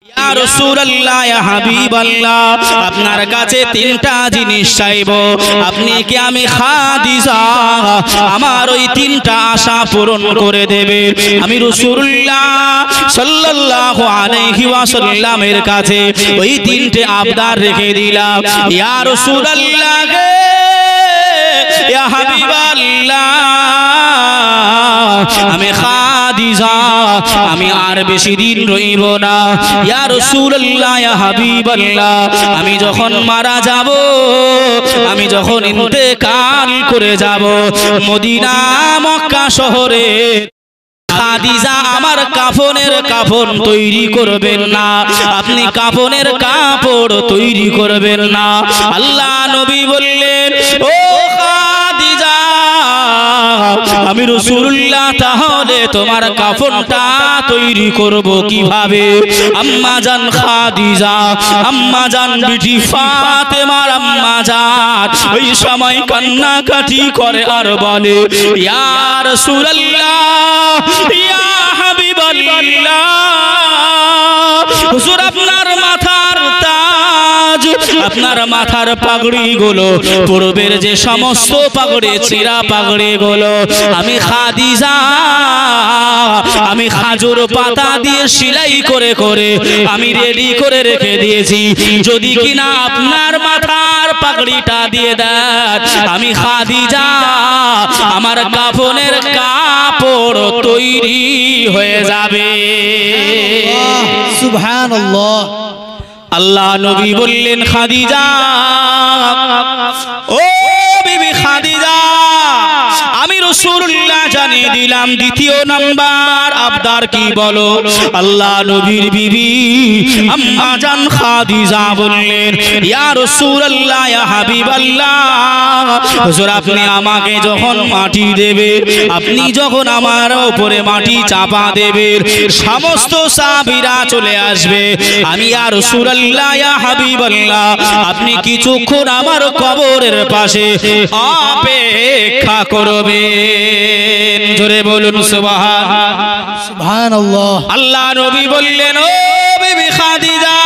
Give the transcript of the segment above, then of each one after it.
ইয়া রাসূলুল্লাহ ইয়া হাবিবাল্লাহ আপনার কাছে তিনটা জিনিস চাইবো আপনি কি আমি খাদিজা আমার ওই তিনটা আশা পূরণ করে দেবে আমি রাসূলুল্লাহ সাল্লাল্লাহু আলাইহি ওয়াসাল্লামের কাছে ওই তিনটে আবদার রেখে দিলাম ইয়া রাসূলুল্লাহ ইয়া হাবিবাল্লাহ আমি খাদিজা আমি আর বেশি দিন রইব না ইয়া রাসূলুল্লাহ ইয়া হাবিবাল্লাহ আমি যখন মারা যাব আমি যখন ইন্তেকাল করে যাব মদিনা মক্কা শহরে খাদিজা আমার কাফনের কাফন তৈরি করবেন না আপনি কাফনের কাপড় তৈরি করবেন না আল্লাহ নবী বললেন ও খাদিজা আমি রাসূলুল্লাহ তাহলে তোমার কাফনটা তৈরি করব কিভাবে আম্মা জান খাদিজা আম্মা জান বিটি ফাতেমার আম্মা জান ওই সময় কান্নাকাটি করে আর বলে ইয়া রাসূলুল্লাহ ইয়া হাবিবাল্লাহ হুজুর আপনার মাথার তাজ আপনার মাথার পাগড়ি গুলো পূর্বের যে সমস্ত পাগড়ি ছিঁড়া পাগড়ি গুলো আমি খাদিজা আমি খাজুর পাতা দিয়ে সেলাই করে করে আমি রেডি করে রেখে দিয়েছি যদি কিনা আপনার মাথার পাগড়িটা দিয়ে দেন আমি খাদিজা আমার কাফনের কাপড় তৈরি হয়ে যাবে সুবহানাল্লাহ আল্লাহ নবী বললেন খাদিজা ও বিবি খাদিজা আমি রাসূলুল্লাহ জানিয়ে দিলাম দ্বিতীয় নাম্বার আবদার কি বলো আল্লাহ নবীর বিবি আম্মা জান খাদিজা বললেন ইয়া রাসূলুল্লাহ ইয়া হাবিবাল্লাহ হুজুর আপনি আমাকে যখন মাটি দেবে আপনি যখন আমার উপরে মাটি চাপা দেবেন সমস্ত সাহাবীরা চলে আসবে আমি ইয়া রাসূলুল্লাহ ইয়া হাবিবাল্লাহ আপনি কিছুক্ষণ আমার কবরের পাশে অপেক্ষা করবেন জোরে বলুন সুবহানাল্লাহ আল্লাহ নবী বললেন ও বিবি খাদিজা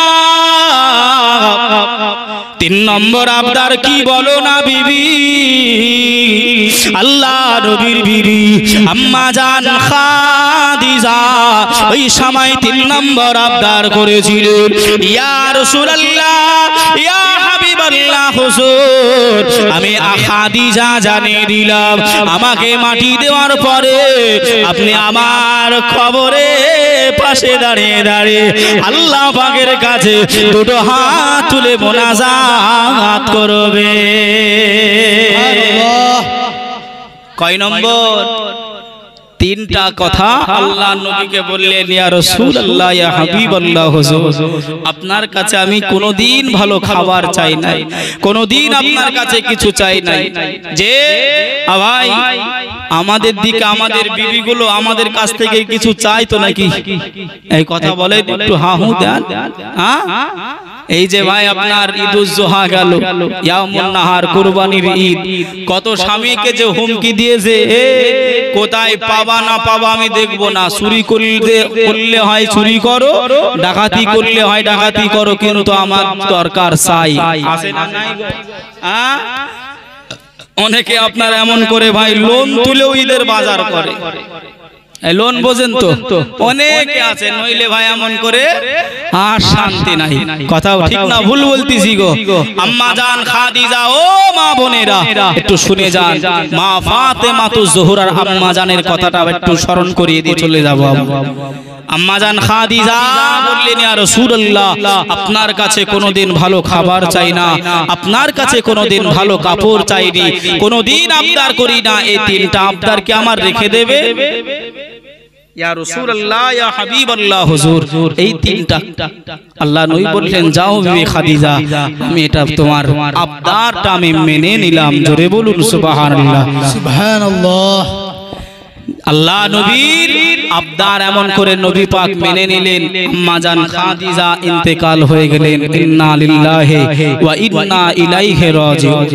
তিন নম্বর আবদার কি বলো না বিবি আল্লাহ নবীর বিবি আম্মা জান খাদিজা ওই সময় তিন নম্বর আবদার করেছিলেন ইয়া রাসূলুল্লাহ ইয়া হাবিবাল্লাহ হুজুর আমি খাদিজা জানিয়ে দিলাম আমাকে মাটি দেওয়ার পরে আপনি আমার খবরে পাশে দাঁড়িয়ে দাঁড়িয়ে আল্লাহ পাকের কাছে দুটো হাত তুলে মোনাজাত করবে কয় নম্বর তিনটা কথা আল্লাহ নবীকে বললেন ইয়া রাসূলুল্লাহ ইয়া হাবিবাল্লাহ হুজুর আপনার কাছে আমি কোনোদিন ভালো খাবার চাই নাই কোনোদিন আপনার কাছে কিছু চাই নাই যে ভাই আমাদের দিকে আমাদের বিবিগুলো আমাদের কাছ থেকে কিছু চাই তো নাকি এই কথা বলে একটু হাহু দেন হ্যাঁ এই যে ভাই আপনার ঈদুজ জোহা গেল ইয়ামুন নাহার কুরবানির ঈদ কত স্বামীকে যে হুমকি দিয়েছে কোথায় পাবা না পাবা আমি দেখব না চুরি করলে হয় চুরি করো ডাকাতি করলে হয় ডাকাতি করো কিন্তু আমার দরকার চাই আছে না নাই হ্যাঁ অনেকে আপনার এমন করে ভাই লোন তুলেও ঈদের বাজার করে লোন বোঝেন তো অনেকে আছে নইলে ভাই এমন করে আর শান্তি নাই কথা ঠিক না ভুল বলতেছি গো আম্মা জান খাদিজা ও মা বোনেরা একটু শুনে যান মা ফাতেমাতুজ জোহরার আম্মা জানের কথাটা একটু স্মরণ করিয়ে দিয়ে চলে যাব আম্মা জান খাদিজা বললেন ইয়া রাসূলুল্লাহ আপনার কাছে কোনোদিন ভালো খাবার চাই না আপনার কাছে কোনোদিন ভালো কাপড় চাইনি কোনোদিন আবদার করি না এই তিনটা আবদার কি আমার রেখে দেবে ইয়া রাসূলুল্লাহ ইয়া হাবিবাল্লাহ হুজুর এই তিনটা আল্লাহ নবী বললেন যাও বিবি খাদিজা আমি এটা তোমার আবদারটা আমি মেনে নিলাম জোরে বলুন সুবহানাল্লাহ সুবহানাল্লাহ আল্লাহ নবীর আবদার এমন করে নবী পাক মেনে নিলেন। আম্মা জান খাদিজা ইন্তেকাল হয়ে গেলেন। ইন্না লিল্লাহি ওয়া ইন্না ইলাইহি রাজিউন।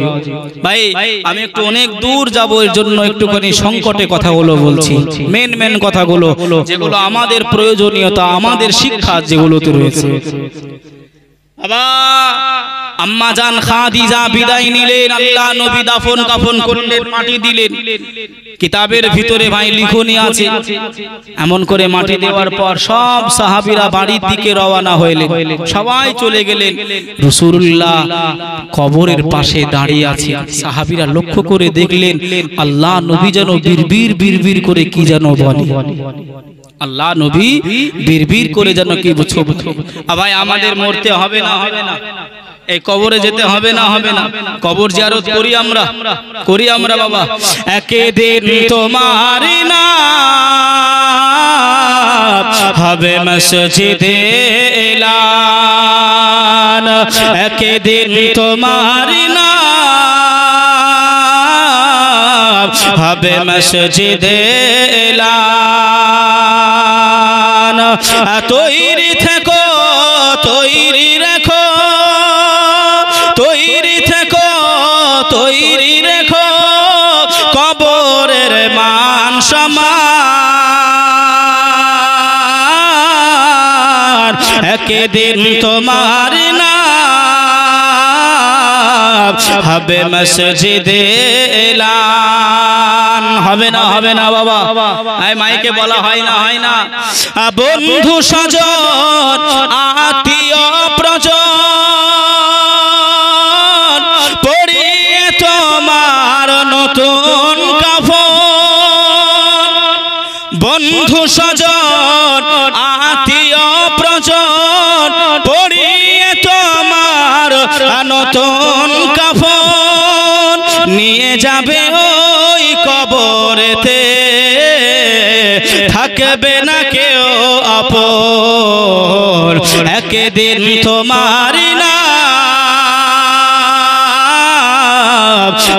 ভাই আমি একটু অনেক দূর যাব, এর জন্য একটুখানি সংকটে কথাগুলো বলছি, মেন কথাগুলো যেগুলো আমাদের প্রয়োজনীয়তা, আমাদের শিক্ষা যেগুলোতে রয়েছে। বাবা আম্মা জান খাদিজা বিদায় নিলেন, আল্লাহ নবী দাফন কাফন করলেন, মাটি দিলেন। কিতাবের ভিতরে ভাই লিখনি আছে, এমন করে মাটি দেওয়ার পর সব সাহাবীরা বাড়ির দিকে রওনা হইলেন, সবাই চলে গেলেন। রাসূলুল্লাহ কবরের পাশে দাঁড়িয়ে আছে। সাহাবীরা লক্ষ্য করে দেখলেন আল্লাহ নবী যেন বিড়বিড় করে কি যেন বলে। আল্লাহ নবী বিড়বিড় করে যেন কি বুঝছো। ভাই আমাদের মরতে হবে না, হবে না, এই কবরে যেতে হবে না, হবে না, কবর জিয়ারত করি আমরা বাবা। একদিন তোমার নাম হবে মসজিদে এলান, একদিন তোমার নাম হবে মসজিদে এলান। তৈরি থেকো, তৈরি রেখো, তৈরি থেকো, তৈরি রেখো, কবরের মান সম্মান। একদিন তোমার নাম হবে মসজিদে এলান। হবে না, হবে না বাবা, এই মাইকে বলা হয় না, হয় না। বন্ধু স্বজন আত্মীয় প্রজন পরিয়ে তোমার নতুন কাফন। বন্ধু স্বজন আত্মীয় প্রজন পরিয়ে তোমার নতুন কাফন নিয়ে যাবে ওই কবরেতে, থাকবে না কেউ আপন। একদিন তোমার নাম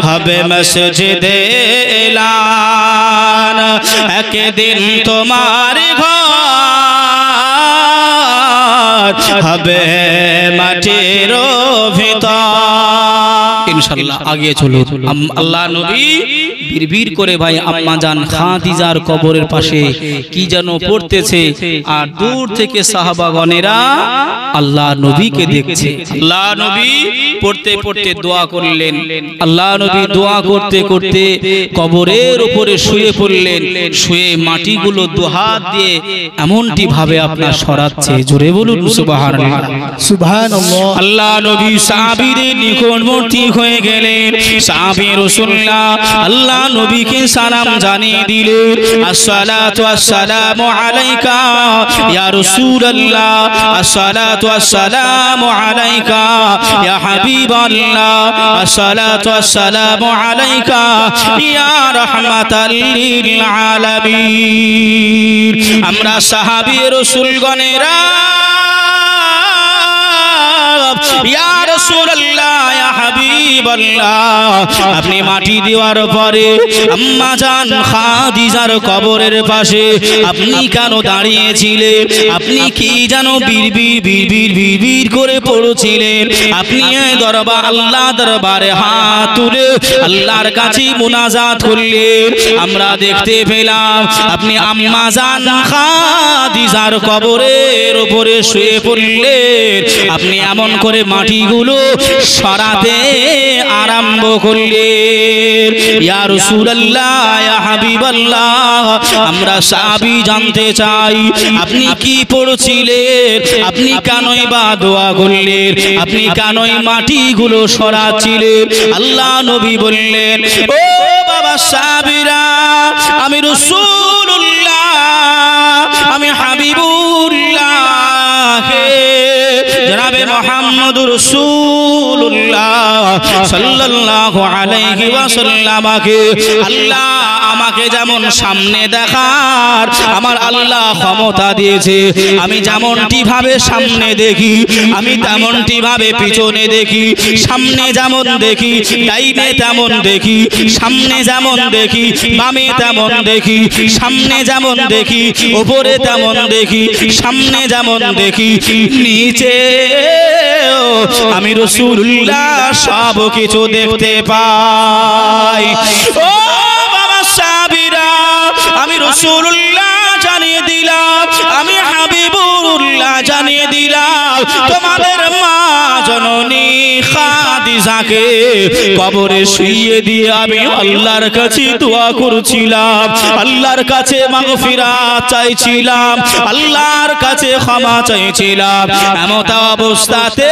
হবে মসজিদে এলান, একদিন তোমার ঘর হবে মাটির ভিতর। ইনশাআল্লাহ আগে চলুন। আল্লাহ নবী বিড়বিড় করে ভাই আম্মা জান খাদিজার কবরের পাশে কি যেন পড়তেছে, আর দূর থেকে সাহাবাগণেরা আল্লাহ নবীকে দেখছে। আল্লাহ নবী পড়তে পড়তে দোয়া করলেন। আল্লাহ নবী দোয়া করতে করতে কবরের উপরে শুয়ে পড়লেন। শুয়ে মাটিগুলো দুহাত দিয়ে এমনটি ভাবে আপনার সরাচ্ছে, জোরে বলুন সুবহানাল্লাহ, সুবহানাল্লাহ। আল্লাহ নবী সাহাবীদের নিকটবর্তী হয়ে গেলেন। সাহাবী রাসূলুল্লাহ আল্লাহ নবীকে সালাম জানিয়ে দিলেন, আসসালাতু আসসালামু আলাইকা ইয়া রাসূলুল্লাহ, আসসালাতু আসসালামু আলাইকা ইয়া হাবিবাল্লাহ, আসসালাতু আসসালামু আলাইকা ইয়া রাহমাতাল লিল আলামিন। আমরা সাহাবী রাসূলগণেরা ইয়া রাসূলুল্লাহ ইয়া হাবিবাল্লাহ, আপনি মাটি দেওয়ার পরে আম্মা জান খাদিজার কবরের পাশে আপনি কেন দাঁড়িয়েছিলেন? আপনি কি জানো বিড়বিড় করে পড়ছিলেন? আপনি আল্লাহ দরবারে হাত তুলে আল্লাহর কাছে মুনাজাত করলেন। আমরা দেখতে পেলাম আপনি আম্মা জান খাদিজার কবরের উপরে শুয়ে পড়লেন। আপনি এমন করে মাটিগুলো সরাতে আরম্ভ করলেন। ইয়া রাসূলুল্লাহ ইয়া হাবিবাল্লাহ, আমরা সাহাবী জানতে চাই আপনি কি পড়ছিলেন? আপনি কেনই বা দোয়া করলেন? আপনি কেনই মাটিগুলো সরাচ্ছিলেন? আল্লাহ নবী বললেন, ও বাবা সাহাবীরা, আমি রাসূলুল্লাহ, আমি হাবিবুল্লাহ জনাবে মুহাম্মদুর রাসূলুল্লাহ সাল্লাল্লাহু আলাইহি ওয়াসাল্লামকে আল্লাহ আমাকে যেমন সামনে দেখার আমার আল্লাহ ক্ষমতা দিয়েছে, আমি যেমনটি ভাবে সামনে দেখি আমি তেমনটি ভাবে পিছনে দেখি, সামনে যেমন দেখি ডাইনে তেমন দেখি, সামনে যেমন দেখি বামে তেমন দেখি, সামনে যেমন দেখি উপরে তেমন দেখি, সামনে যেমন দেখি নিচে আমি রাসূলুল্লাহ সব কিছু দেখতে পাই। ও বাবা সাহাবীরা, আমি রাসূলুল্লাহ জানিয়ে দিলাম, আমি হাবিবুল্লাহ জানিয়ে দিলাম, তোমাদের মা জননী খাদিজাকে কবরে শুইয়ে দিয়ে আমি আল্লাহর কাছে দোয়া করছিলাম, আল্লাহর কাছে মাগফিরাত চাইছিলাম, আল্লাহর কাছে ক্ষমা চাইছিলাম। এমত অবস্থাতে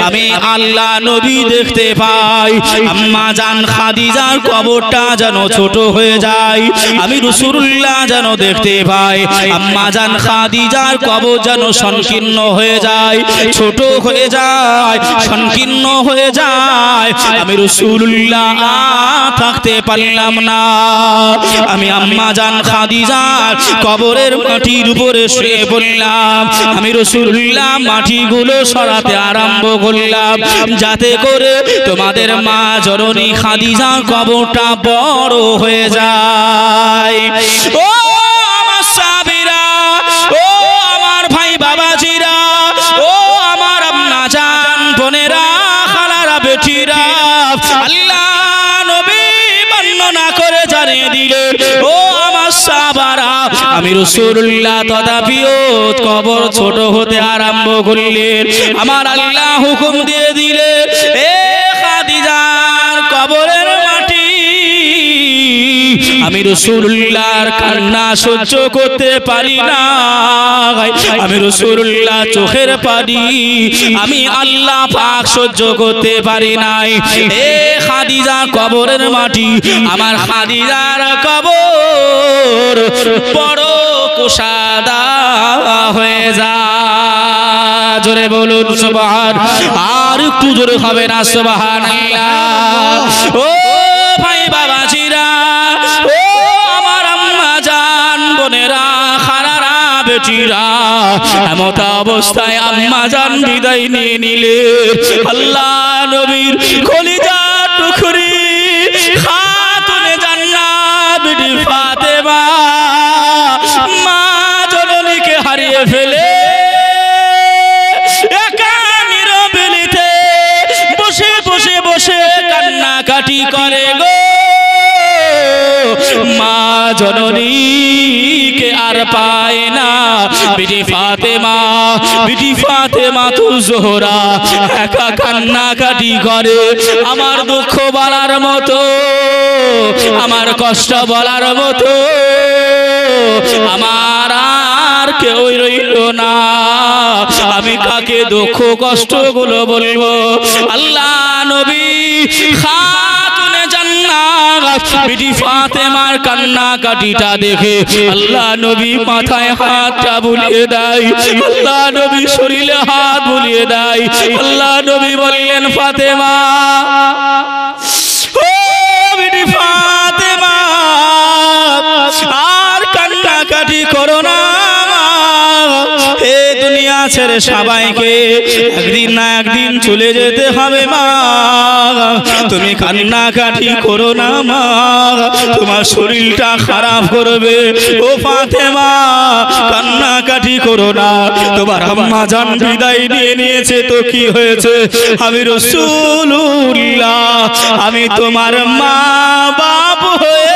আমি আল্লাহ নবী দেখতে পাই আম্মা জান খাদিজার কবরটা যেন ছোট হয়ে যায়, আমি রাসূলুল্লাহ যেন দেখতে পাই আম্মা জান খাদিজার কবর যেন সংকীর্ণ হয়ে যায়, ছোট হয়ে যায়, সংকীর্ণ হয়ে যায়, আমি রাসূলুল্লাহ থাকতে পারলাম না। আমি আম্মা জান খাদিজার কবরের মাটির উপরে শুয়ে পড়লাম, আমি রাসূলুল্লাহ মাটিগুলো সরাতে আরম্ভ করলাম যাতে করে তোমাদের মা জননী খাদিজার কবরটা বড় হয়ে যায়। ও আমার সাহাবীরা, ও আমার ভাই বাবাজিরা, ও আমার আম্মা জান বোনেরা খালারা বেটিরা, আল্লাহ নবী বর্ণনা করে জানিয়ে দিলে ও আমার সাহাবারা আমি রাসূলুল্লাহ তথাপিও কবর ছোট হতে আরম্ভ করলেন। আমার আল্লাহ হুকুম দিয়ে দিলে এ খাদিজার কবরের মাটি আমি রাসূলুল্লাহর কান্না সহ্য করতে পারি না, আমি রাসূলুল্লাহ চোখের পানি আমি আল্লাহ পাক সহ্য করতে পারি নাই। এ খাদিজা কবরের মাটি আমার খাদিজার কবর বড় কুশাদা হয়ে যায়। জোরে বলুন সুবহান, আর একটু জোরে হবে না সুবহানাল্লাহ। ও ভাই বাবাজিরা, ও আমার আম্মা জান বোনেরা খালারা বেটিরা, এমত অবস্থায় আম্মা জান বিদায় নিয়ে নিলে আল্লাহ নবীর কলিজা টুকরি খাতুনে জান্নাত বিবি ফাতেমা মা জননীকে হারিয়ে ফেলে একা নিরবিলিতে বসে বসে বসে কান্নাকাটি করে গো। মা জননীকে আর পায় না, বিবি ফাতেমা তু জোহরা একা কান্নাকাটি করে। আমার দুঃখ বলার মতো, আমার কষ্ট বলার মতো আমার আর কেউ রইল না, আমি কাকে দুঃখ কষ্ট গুলো বলবো। আল্লাহ নবী খাতুনে জান্নাত বিবি ফাতেমার কান্নাকাটিটা দেখে আল্লাহ নবী মাথায় হাতটা বুলিয়ে দেয়, আল্লাহ নবী শরীরে হাত বুলিয়ে দেয়। আল্লাহ নবী বললেন ফাতেমা, ও বিবি ফাতেমা আর কান্নাকাটি করো না, এই দুনিয়া ছেড়ে সবাইকে একদিন না একদিন চলে যেতে হবে মা, তুমি কান্নাকাটি করো না মা, তোমার শরীরটা খারাপ করবে। ও ফাতেমা কান্নাকাটি করো না, তোমার আম্মা জান বিদায় নিয়ে নিয়েছে তো কি হয়েছে, আমি রাসূলুল্লাহ, আমি তোমার মা বাপ হয়ে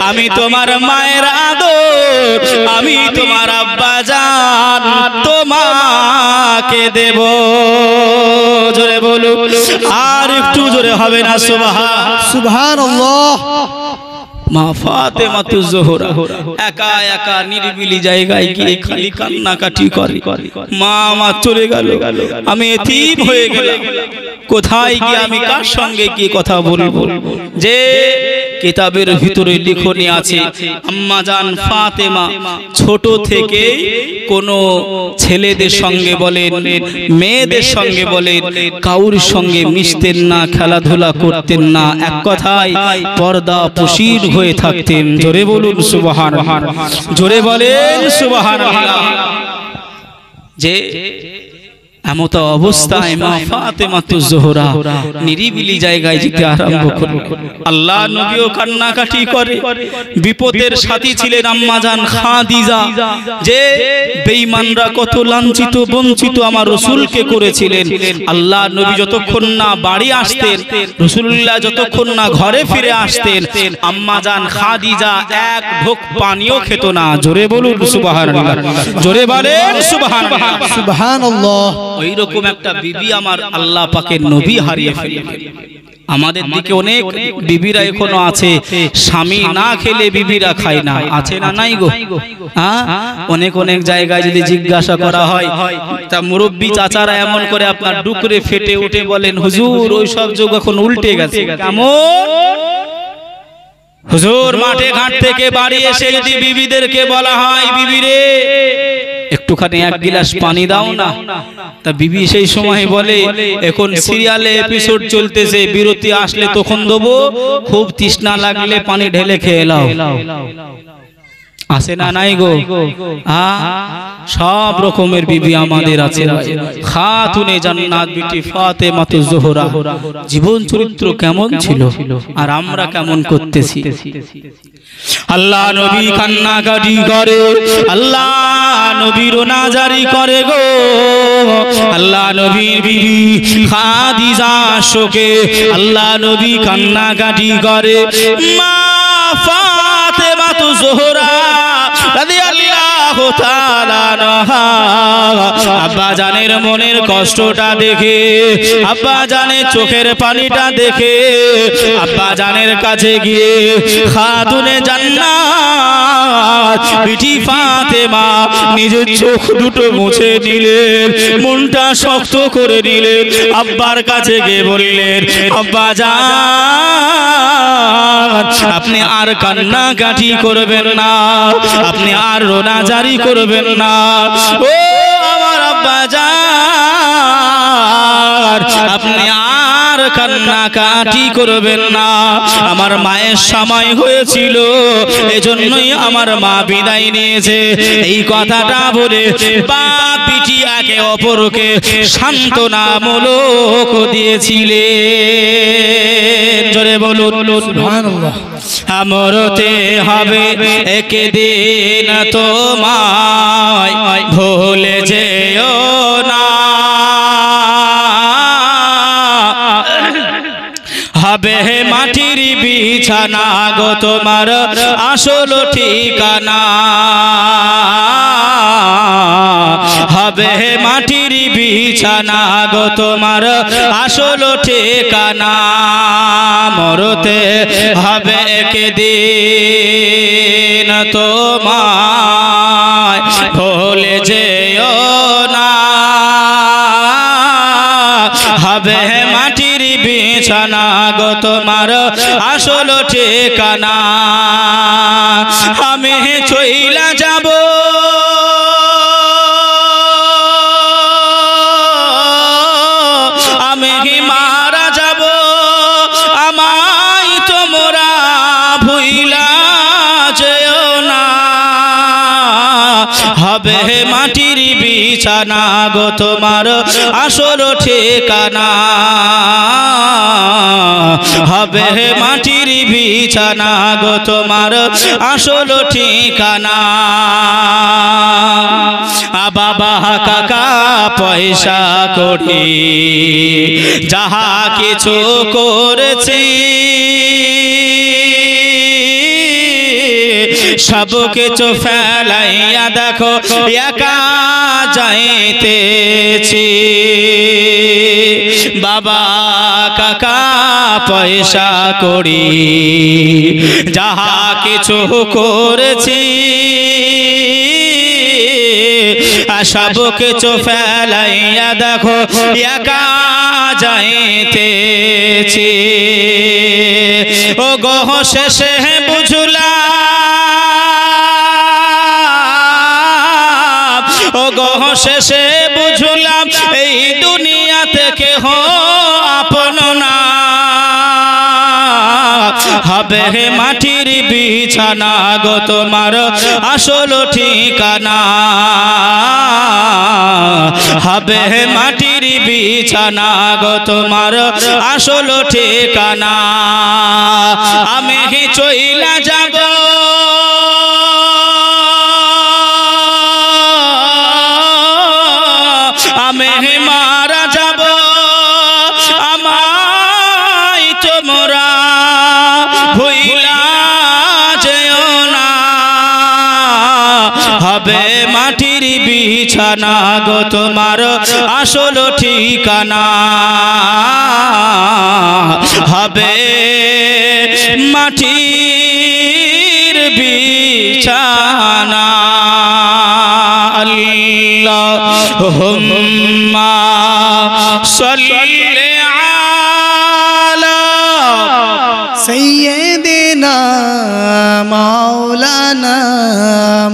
আমি তোমার মায়ের আদর, আমি তোমার আব্বা জান তোমাকে দেব। জোরে বলুন, আর একটু জোরে হবে না সুবহানাল্লাহ। মা ফাতেমাতুজ জোহরা একা একা নিরিবিলি জায়গায় গিয়ে খালি কান্নাকাটি করে, মা আমার চলে গেল, আমি এতিম হয়ে গেলাম, কোথায় গিয়ে আমি কার সঙ্গে কি কথা বলবো। যে কিতাবের ভিতরে লিখনি আছে আম্মা জান ফাতেমা ছোট থেকে কোনো ছেলেদের সঙ্গে বলেন মেয়েদের সঙ্গে বলেন কাউর সঙ্গে মিশতেন না, খেলাধুলা করতেন না, এক কথায় পর্দা পুশির হয়ে থাকতেন। জোরে বলুন সুবহানাল্লাহ, জোরে বলেন সুবহানাল্লাহ। যে এমত অবস্থায় মা ফাতেমাতুজ জোহরা নিরিবিলি জায়গায় যেতে আরম্ভ করল। আল্লাহ নবীও কান্নাকাটি করে। বিপদের সাথী ছিলেন আম্মা জান খাদিজা, যে বেঈমানরা কত লাঞ্ছিত বঞ্চিত আমার রাসূলকে করেছিলেন। আল্লাহ নবী যতক্ষণ না বাড়ি আসতেন, রাসূলুল্লাহ যতক্ষণ না ঘরে ফিরে আসতেন, আম্মা জান খাদিজা এক ঢোক পানিও খেত না। জোরে বলুন সুবহানাল্লাহ, জোরে বলেন সুবহানাল্লাহ, সুবহানাল্লাহ। ওই রকম একটা বিবি আমার আল্লাহ পাকের নবী হারিয়ে ফেললেন। আমাদের দিকে অনেক বিবিরা এখনো আছে, স্বামী না খেলে বিবিরা খায় না, আছে না নাই গো? অনেক অনেক জায়গায় যদি জিজ্ঞাসা করা হয়, তা মুরব্বী চাচারা এমন করে আপনার ডুকরে ফেটে উঠে বলেন, হুজুর ওই সব যুগ এখন উল্টে গেছে। কেমন? হুজুর মাঠে ঘাট থেকে বাড়ি এসে যদি বিবিদেরকে বলা হয়, বিবিরে একটুখানি এক গিলাস পানি দাও না, তা বিবি সেই সময় বলে এখন সিরিয়ালে এপিসোড চলতেছে, বিরতি আসলে তখন দেবো, খুব তৃষ্ণা লাগলে পানি ঢেলে খেয়ে নাও। আছে না নাই গো? সব রকমের বিবি আমাদের আছে। খাতুনে জান্নাত বিটি ফাতেমাতুজ জোহরা জীবন চরিত্র কেমন ছিল আর আমরা কেমন করতেছি। আল্লাহ নবী কান্নাকাটি করে, আল্লাহ নবী রোনাজারি করে গো। আল্লাহ নবীর বিবি খাদিজা শোকে আল্লাহ নবী কান্নাকাটি করে। মা ফাতেমাতুজ জোহরা রাদিয়াল্লাহু তাআলা আনহা আব্বা জানের মনের কষ্টটা দেখে, আব্বা জানের চোখের পানিটা দেখে, আব্বা জানের কাছে গিয়ে খাতুনে জান্নাত বিটি ফাতেমা নিজের চোখ দুটো মুছে নিলেন, মনটা শক্ত করে নিলেন, আব্বার কাছে গিয়ে বললেন, আব্বা জান আপনি আর কান্নাকাটি করবেন না, আপনি আর রোনাজারি করবেন না। ও আমার আব্বা জান আপনি আর কান্নাকাটি করবেন না, আমার মায়ের সময় হয়েছিল, এজন্যই আমার মা বিদায় নিয়েছে। এই কথাটা বলে বাপ বিটি একে অপরকে সান্ত্বনামূলক দিয়েছিলেন। জোরে বলুন সুবহানাল্লাহ। মরতে হবে একদিন তোমায় ভুলে যেও না, হবে মাটির বিছানা গো তোমার আসল ঠিকানা, হবে মাটির বিছানা গো তোমার আসল ঠিকানা, মরতে হবে একদিন তোমায় ভুলে যেও না, হবে মাটির বিছানা গো তোমার আসল ঠিকানা। আমি চইলা যাব আমি মারা যাব, আমায় তোমরা ভুইলা যেও না, হবে মাটির বিছানা গো তোমার আসল ঠিকানা, হবে মাটির বিছানা গো তোমার আসল ঠিকানা। বাবা কাকা পয়সা করি যাহা কিছু করেছি, সব কিছু ফেলাইয়া দেখো একা যাইতেছি। বাবা কাকা পয়সা করি যাহা কিছু করেছি সব কিছু ফেলাইয়া দেখো একা যাইতেছি ও গো শেষে বুঝলাম ও গো শেষে বুঝলাম এই দুনিয়া থেকে আপন না হবে মাটির বিছানা গো তোমার আসল ঠিকানা হবে মাটির বিছানা গো তোমার আসল ঠিকানা আমি চইলা যাব আমি মারা যাব আমায় তোমরা ভুইলা যেও না হবে মাটির বিছানা গো তোমার আসল ঠিকানা হবে মাটির বিছানা আল্লাহুম্মা সাল্লি আলা سيدنا مولانا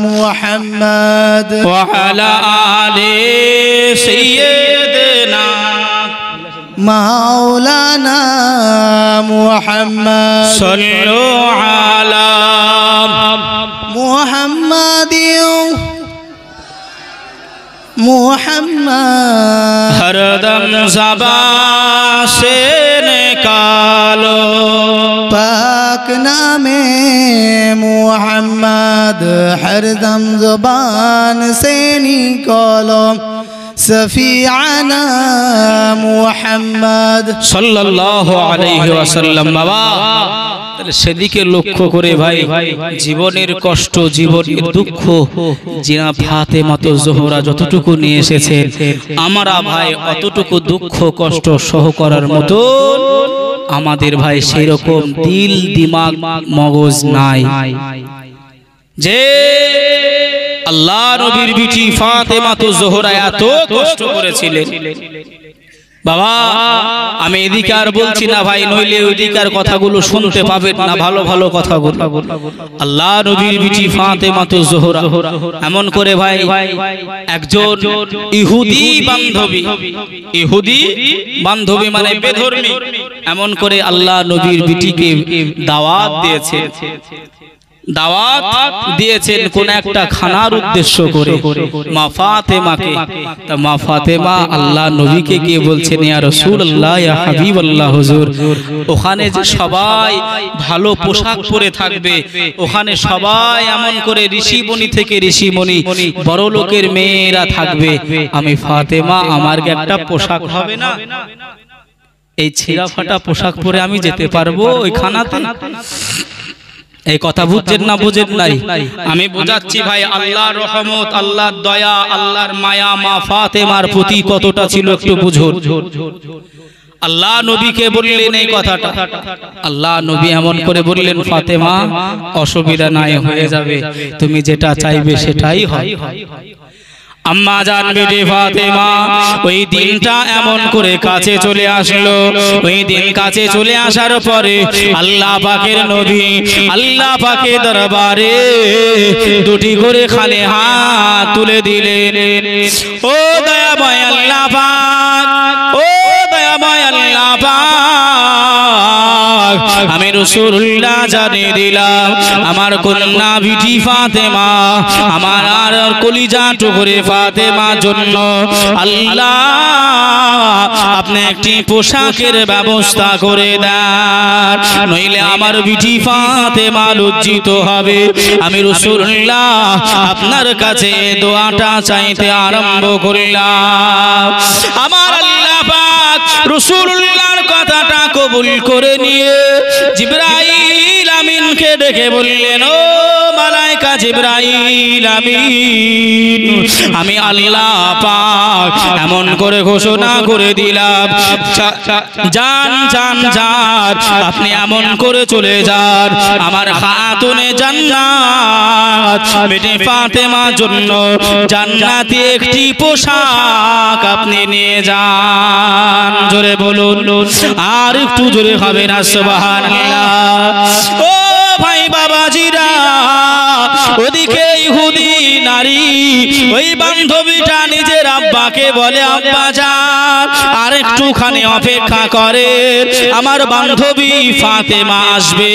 محمد وعلى آل سيدنا مولانا محمد صلوا على محمد محمد हर दम ज़बान से निकालो पाक नामे मुहम्मद हर दम ज़ुबान से निकालो सफीआना मुहम्मद सल्लल्लाहु अलैहि वसल्लम बाबा সেদিকে লক্ষ্য করে ভাই জীবনের কষ্ট জীবনের দুঃখ জিনা ফাতেমা তো জোহরা যতটুকু নিয়ে এসেছে আমরা ভাই অতটুকু দুঃখ কষ্ট সহ করার মতো আমাদের ভাই সেই রকম দিল দিমাগ মগজ নাই যে আল্লাহ নবীর বিটি ফাতেমা তো জোহরা এত কষ্ট করেছিলেন বাবা আমি এদিকে আর বলছি না ভাই নইলে ওইদিকার কথাগুলো শুনতে পাবেন না ভালো ভালো কথাগুলো আল্লাহ নবীর বিটি ফাতেমা তো জোহরা এমন করে ভাই একজন ইহুদি বান্ধবী মানে বেধর্মী এমন করে আল্লাহ নবীর বিটিকে দাওয়াত দিয়েছেন কোন একটা খানার উদ্দেশ্য করে মা ফাতেমাকে তা মা ফাতেমা আল্লাহ নবীকে গিয়ে বলছেন ইয়া রাসূলুল্লাহ ইয়া হাবিবাল্লাহ হুজুর ওখানে যে সবাই ভালো পোশাক পরে থাকবে ওখানে সবাই এমন করে ঋষিমণি থেকে ঋষিমণি বড় লোকের মেয়েরা থাকবে আমি ফাতেমা আমার কি একটা পোশাক হবে না এই ছিঁড়া ফাটা পোশাক পরে আমি যেতে পারবো ওই খানাতে এই কথা বুঝছেন না বুঝেন নাই আমি বোঝাচ্ছি ভাই আল্লাহর রহমত আল্লাহর দয়া আল্লাহর মায়া মা ফাতেমার প্রতি কতটা ছিল একটু বুঝুন আল্লাহ নবীকে বললেন এই কথাটা আল্লাহ নবী এমন করে বললেন ফাতেমা অসুবিধা নাই হয়ে যাবে তুমি যেটা চাইবে সেটাই হয় আম্মা জান বিবি ফাতেমা ওই দিনটা এমন করে কাছে চলে আসলো ওই দিন কাছে চলে আসার পরে আল্লাহ পাকের নবী আল্লাহ পাকের দরবারে দুটি করে খালি হাত তুলে দিলেন ও দয়াময় আল্লাহ পাক ও দয়াময় আল্লাহ পাক আমি রাসূলুল্লাহ জানিয়ে দিলাম আমার কন্যা বিটি ফাতেমা আমার আর কলিজা টুকরে ফাতেমার জন্য আল্লাহ আপনি একটি পোশাকের ব্যবস্থা করে দেন নইলে আমার বিটি ফাতেমা লজ্জিত হবে আমি রাসূলুল্লাহ আপনার কাছে দোয়াটা চাইতে আরম্ভ করলাম আমার আল্লাহ পাক রাসূলুল্লাহর কথাটা কবুল করে নিয়ে জিবরাইল আমিনকে ডেকে বললেন ও মালায়েকা জিবরাইল আমিন আমি আল্লাহ পাক এমন করে ঘোষণা করে দিলাম, যান যান যান, আপনি এমন করে চলে যান, আমার খাতুনে জান্নাত বেটি ফাতেমার জন্য জান্নাতি একটি পোশাক আপনি নিয়ে যান। জোরে বলুন, আর একটু জোরে হবে না সুবহানাল্লাহ। ও ভাই বাবাজিরা, ওদিকে ইহুদি নারী ওই বান্ধবীটা নিজের আব্বাকে বলে, আব্বা যান আর একটুখানি অপেক্ষা করে, আমার বান্ধবী ফাতেমা আসবে,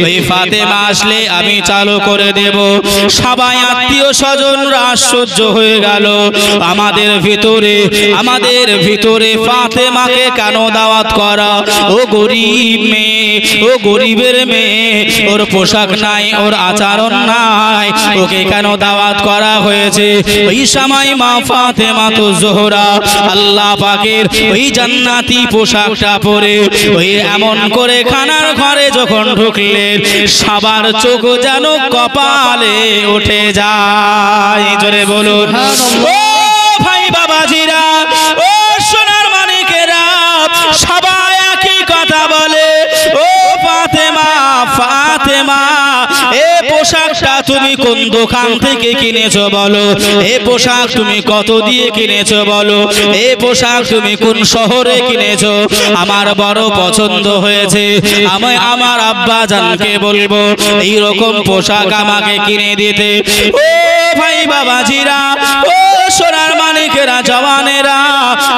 ওই ফাতেমা আসলে আমি চালু করে দেব। সবাই আত্মীয় স্বজনরা আশ্চর্য হয়ে গেল, আমাদের ভিতরে ফাতেমাকে কেন দাওয়াত করা? ও গরিব মেয়ে, ও গরিবের মেয়ে, ওর পোশাক নাই, ওর আচরণ নাই, ওকে কেন দাওয়াত করা হয়েছে? ওই সময় মা ফাতেমা তো জোহরা আল্লাহ পাকের ওই জান্নাতি পোশাকটা পরে ওই এমন করে খানার ঘরে যখন ঢুকলেন, সবার চোখ যেন কপালে উঠে যায়। জোরে বলুন, ও ভাই বাবাজিরা, ও সোনার মানিকেরা, সবাই একই কথা বলে, ও ফাতেমা ফাতেমা, এ পোশাকটা তুমি কোন দোকান থেকে কিনেছো বলো? এ পোশাক তুমি কত দিয়ে কিনেছো বলো? এ পোশাক তুমি কোন শহরে কিনেছো? আমার বড় পছন্দ হয়েছে, আমি আমার আব্বা জানকে বলবো এইরকম পোশাক আমাকে কিনে দিতে। ও ভাই বাবাজিরা, ও সোনার মানিকেরা, জওয়ানেরা,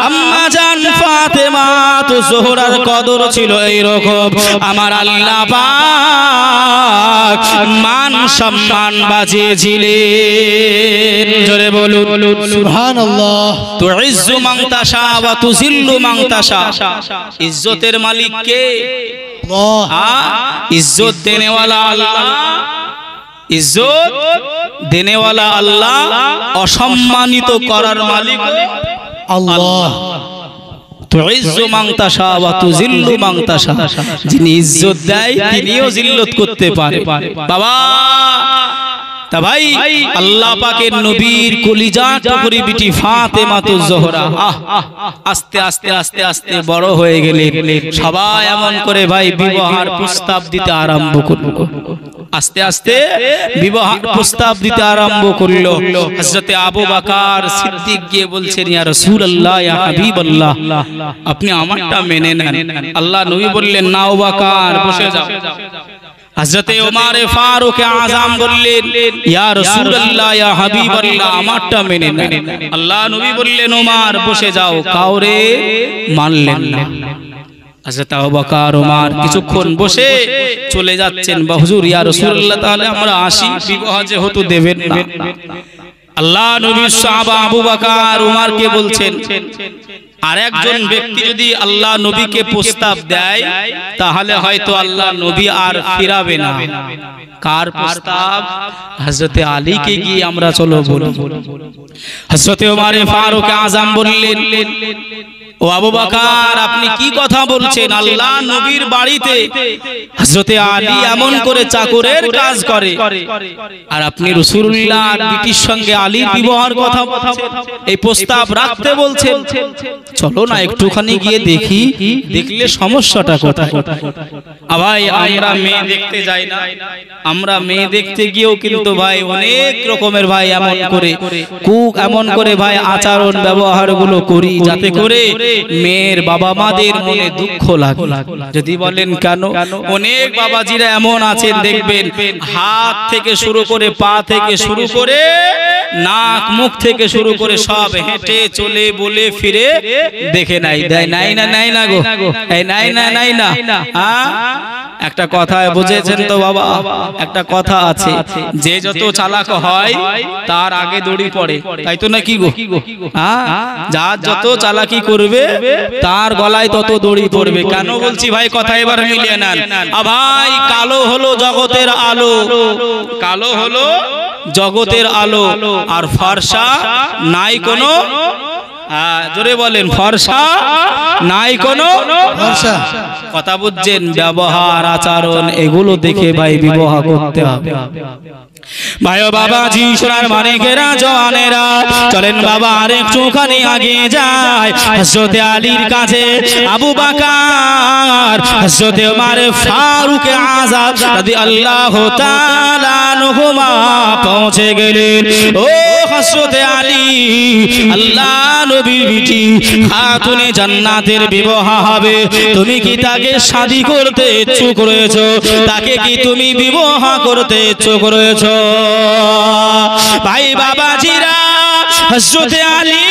আম্মা জান ফাতেমা তো জোহরার কদর ছিল এইরকম, আমার আল্লাহ পাক মান সম্মান বাজিয়েছিলেন। জোরে বলুন সুবহানাল্লাহ। তুইজ্জু মান তাশা ওয়া তুযিল্লু মান তাশা। ইজ্জতের মালিক কে? ইজ্জত দেনেওয়ালা আল্লাহ, ইজ্জত দেনেওয়ালা আল্লাহ, অসম্মানিত করার মালিক আল্লাহ। তুইজ্জু মান তাশা ওয়া তুযিল্লু মান তাশা। যিনি ইজ্জত দেয় তিনিও জিল্লত করতে পারে। বাবা তা ভাই, আল্লাহ পাকের নবীর কলিজা টুকরি বিটি ফাতেমা তো জোহরা আস্তে আস্তে আস্তে আস্তে বড় হয়ে গেলেন। সবাই এমন করে ভাই বিবাহের প্রস্তাব দিতে আরম্ভ করলো, আস্তে আস্তে বিবাহের প্রস্তাব দিতে আরম্ভ করলো। হযরতে আবু বকর সিদ্দিক গিয়ে বলছেন, ইয়া রাসূলুল্লাহ, ইয়া হাবিবাল্লাহ, আপনি আমারটা মেনে নেন। আল্লাহ নবী বললেন, না আবু বকর, বসে যাও। হযরতে ওমর ফারুক আযম বললেন, ইয়া রাসূলুল্লাহ, ইয়া হাবিবাল্লাহ, আমারটা মেনে নেন। আল্লাহ নবী বললেন, ওমর বসে যাও। কাউরে মানলেন না। হযরত আবু বকর ওমর কিছুক্ষণ বসে চলে যাচ্ছেন, হুজুর ইয়া রাসূলুল্লাহ, তাহলে আমরা আসি, বিবাহ যেহেতু দেবেন না। আল্লাহ নবীর সাহাবা আবু বকর ওমরকে বলছেন, আর একজন ব্যক্তি যদি আল্লাহ নবীকে প্রস্তাব দেয় তাহলে হয়তো আল্লাহ নবী আর ফিরাবে না। কার প্রস্তাব? হযরতে আলীকে গিয়ে আমরা চলো বলি। হযরতে ওমর ফারুক আযম বললেন, ও আবু বকর, আপনি কি কথা বলছেন? আল্লাহ নবীর বাড়িতে হযরতে আলী এমন করে চাকরের কাজ করে, আর আপনি রাসূলুল্লাহর বিটির সঙ্গে আলীর বিবাহের কথা বলছেন, এই প্রস্তাব রাখতে বলছেন। চলো না একটুখানি গিয়ে দেখি, দেখলে সমস্যাটা কোথায়। ভাই আমরা মেয়ে দেখতে যাই না, আমরা মেয়ে দেখতে গিয়েও কিন্তু ভাই অনেক রকমের ভাই এমন করে ভাই আচরণ ব্যবহার গুলো করি, যাতে করে মেয়ের বাবা মাদের মনে দুঃখ লাগে। যদি বলেন কেন, অনেক বাবাজিরা এমন আছেন দেখবেন, হাত থেকে শুরু করে পা থেকে শুরু করে নাক মুখ থেকে শুরু করে সব হেঁটে চলে বলে ফিরে দেখে নাই, দেয় নাই না, নাই না গো, এই নাই না, নাই না। একটা কথা বুঝেছেন তো বাবা, একটা কথা আছে, যে যত চালাক হয় তার আগে দড়ি পড়ে, তাই তো নাকি গো? যার যত চালাকি করবে তার গলায় তত দড়ি পড়বে। কেন বলছি ভাই, কথা এবার মিলিয়ে নেন। ভাই কালো হলো জগতের আলো, কালো হলো জগতের আলো, আর ফর্সা নাই কোনো, জোরে বলেন, ফর্সা নাই কোনো ফর্সা। কথা বুঝছেন? ব্যবহার আচরণ এগুলো দেখে ভাই বিবাহ করতে হবে। ভাইও বাবাজি সোনার মানিকেরা জওয়ানেরা চলেন বাবা আরেকটুখানি আগে যায় হযরতে আলীর কাছে আবু বকর হযরতে ওমর ফারুক আযম রাদিয়াল্লাহু তাআলা আনহুমা পৌঁছে গেলেন। ও হযরতে আলী, আল্লাহ নবীর বিটি খাতুনে জান্নাতের বিবাহ হবে, তুমি কি তাকে শাদী করতে ইচ্ছুক রয়েছো? তাকে কি তুমি বিবাহ করতে ইচ্ছুক রয়েছো? ভাই বাবাজিরা, হযরতে আলী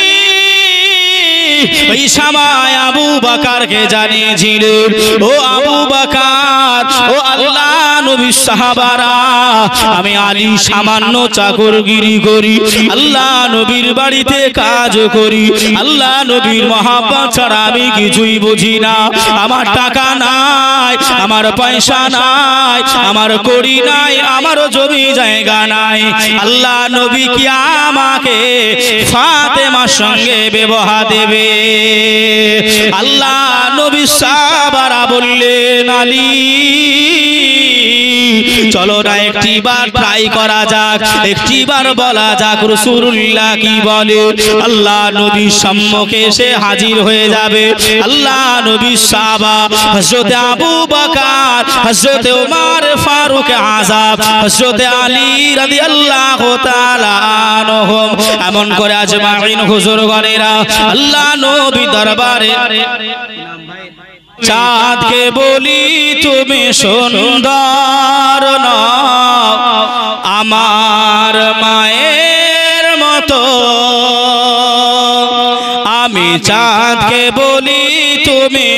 ওই সময় আবু বকরকে জানিয়েছিলেন, ও আবু বকর, ও আল্লাহ নবীর সাহাবারা, আমি আলী সামান্য চাকরগিরি করি, আল্লাহ নবীর বাড়িতে কাজ করি, আল্লাহ নবীর মহাব্বত ছাড়া আমি কিছুই বুঝি না। আমার টাকা নাই, আমার পয়সা নাই, আমার কড়ি নাই, আমার জমি জায়গা নাই। আল্লাহ নবী কি আমাকে ফাতেমার সঙ্গে বিবাহ দেবে? আল্লাহ নবী সাহাবারা বললেন, আলী চলো না একটিবার ট্রাই করা যাক, একটিবার বলা যাক রাসূলুল্লাহ কি বলে। আল্লাহ নবীর সম্মুখে এসে হাজির হয়ে যাবে আল্লাহ নবীর সাহাবা হযরতে আবু বকর, হযরতে ওমর ফারুক আযম, হযরতে আলী রাদিয়াল্লাহু তাআলা আনহুম, এমন করে আজমাইন হুজুরগণেরা আল্লাহ নবী দরবারে চাঁদকে বলি তুমি সুন্দর নও আমার মায়ের মতো, আমি চাঁদকে বলি তুমি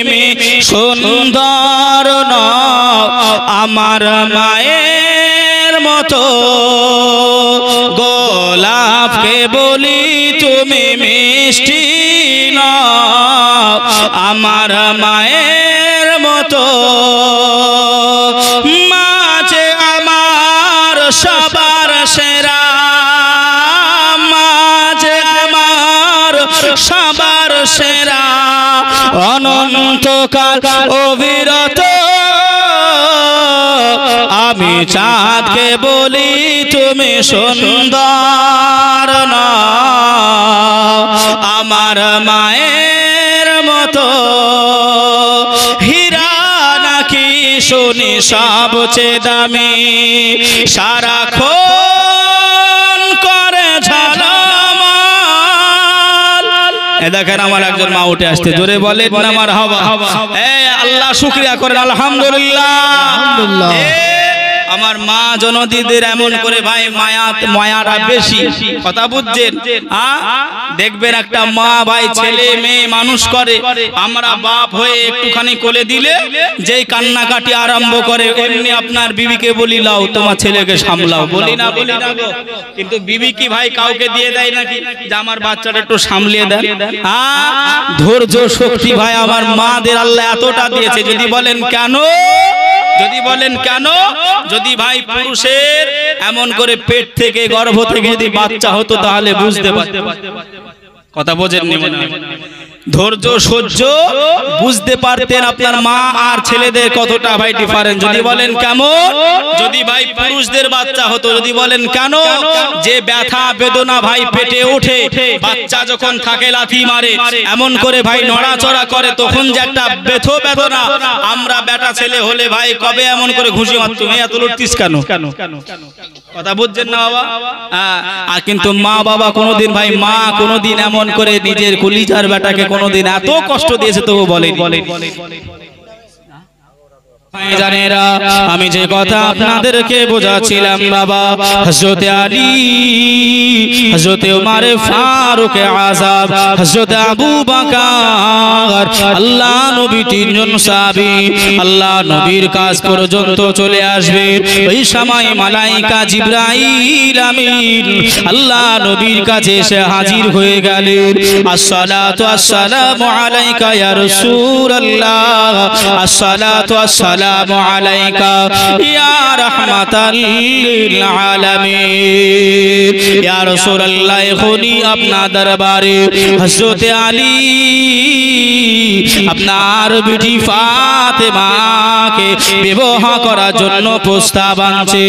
সুন্দর নও আমার মায়ের মতো, গোলাপকে বলি তুমি মিষ্টি নও আমার মায়ের মতো, মাঝে আমার সবার সেরা, মাঝে আমার সবার সেরা, অনন্তকাল অবিরত আমি চাঁদকে বলি তুমি সুন্দর নও আমার মায়ের মতো, হীরা নাকি শুনি সবচেয়ে দামি, সারাক্ষণ করে ঝালমাল। দেখেন আমার একজন মা উঠে আসতে, জোরে বলেন না মারহাবা। আল্লাহ শুকরিয়া করেন আলহামদুলিল্লাহ। আমার মা জনদীদের এমন করে ভাই মায়াটা বেশি, কথা বুঝছেন? দেখবেন একটা মা ভাই ছেলে মেয়ে মানুষ করে, আমরা বাপ হয়ে একটুখানি কোলে দিলে যেই কান্নাকাটি আরম্ভ করে, এমনি আপনার বিবিকে বলি লাও তোমার ছেলেকে সামলাও, বলি না গো? কিন্তু বিবি কি ভাই কাউকে দিয়ে দেয় নাকি যে আমার বাচ্চাটা একটু সামলিয়ে দেন? ধৈর্য শক্তি ভাই আমার মাদের আল্লাহ এতটা দিয়েছে। যদি বলেন কেন, যদি বলেন কেন, যদি ভাই পুরুষের এমন করে পেট থেকে গর্ভ থেকে যদি বাচ্চা হতো তাহলে বুঝতে পারতেন। কথা বোঝেননি মনে হয়? ধৈর্য সহ্য বুঝতে পারতেন আপনার মা আর ছেলেদের কতটা ভাই ডিফারেন্স। যদি বলেন কেমন, যদি ভাই পুরুষদের বাচ্চা হতো, যদি বলেন কেন, যে ব্যথা বেদনা ভাই পেটে ওঠে, বাচ্চা যখন থাকে লাথি মারে, এমন করে ভাই নড়াচড়া করে, তখন যে একটা ব্যথ বেদনা, আমরা বেটা ছেলে হলে ভাই কবে এমন করে ঘুষি মারতুম, এত লড়তিস কেন? কথা বুঝছেন না বাবা? আর কিন্তু মা বাবা কোনোদিন ভাই, মা কোনোদিন এমন করে নিজের কলিজার বেটাকে কোনোদিন এত কষ্ট দিয়েছে তবু বলে। জানেরা আমি যে কথা আপনাদেরকে বোঝাচ্ছিলাম বাবা, হযরতে আলী, হযরতে ওমর ফারুক আযম, হযরতে আবু বকর, আল্লাহ নবী তিনজন সাহাবী আল্লাহ নবীর কাছ পর্যন্ত চলে আসবে। ওই সময় মালাইকা জিবরাইল আমিন আল্লাহ নবীর কাছে এসে হাজির হয়ে গেলেন। আসসালাতু আসসালামু আলাইকা ইয়া রাসূলুল্লাহ, আসসালাতু আসসালামু আসসালামু আলাইকা ইয়া রাহমাতাল লিল আলামিন। ইয়া রাসূলুল্লাহ, এখনই আপনার দরবারে হযরত আলী আপনার বিটি ফাতেমাকে বিবাহ করার জন্য প্রস্তাব আনছে।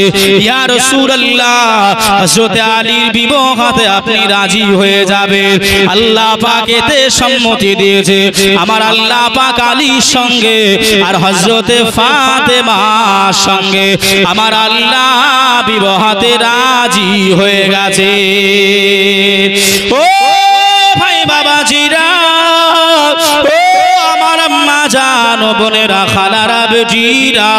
ইয়া রাসূলুল্লাহ, হযরত আলীর বিবাহতে আপনি রাজি হয়ে যাবেন। আল্লাহ পাক এতে সম্মতি দিয়েছে। আমার আল্লাহ পাক আলীর সঙ্গে আর হযরত ফাতেমার সঙ্গে আমার আল্লাহ বিবাহতে রাজি হয়ে গেছে। ও ভাই বাবাজিরা, ও আমার আম্মা জান বোনেরা, খালারা বেটিরা,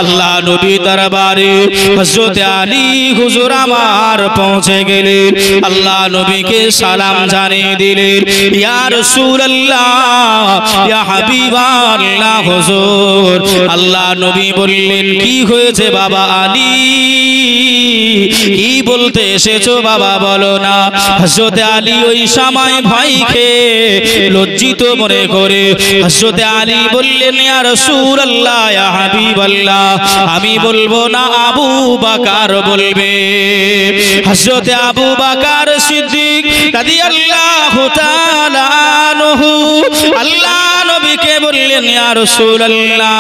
আল্লাহ নবী দরবারে হযরত আলী হুজুর আমার পৌঁছে গেলেন। আল্লাহ নবীকে সালাম জানিয়ে দিলেন। ইয়া রাসূলুল্লাহ, ইয়া হাবিবাল্লাহ হুজুর। আল্লাহ নবী বললেন, কি হয়েছে বাবা আলী, কি বলতে এসেছো বাবা, বলো না। হযরত আলী ওই সময় ভয় খেয়ে লজ্জিত মনে করে হযরত আলী বললেন, ইয়া রাসূলুল্লাহ, ইয়া হাবিবাল্লাহ, আমি বলবো না, আবু বকর বলবে। হযরত আবু বকর সিদ্দিক রাদিয়াল্লাহু তাআলা আনহু আল্লাহ নবীকে বললেন, ইয়া রাসূলুল্লাহ,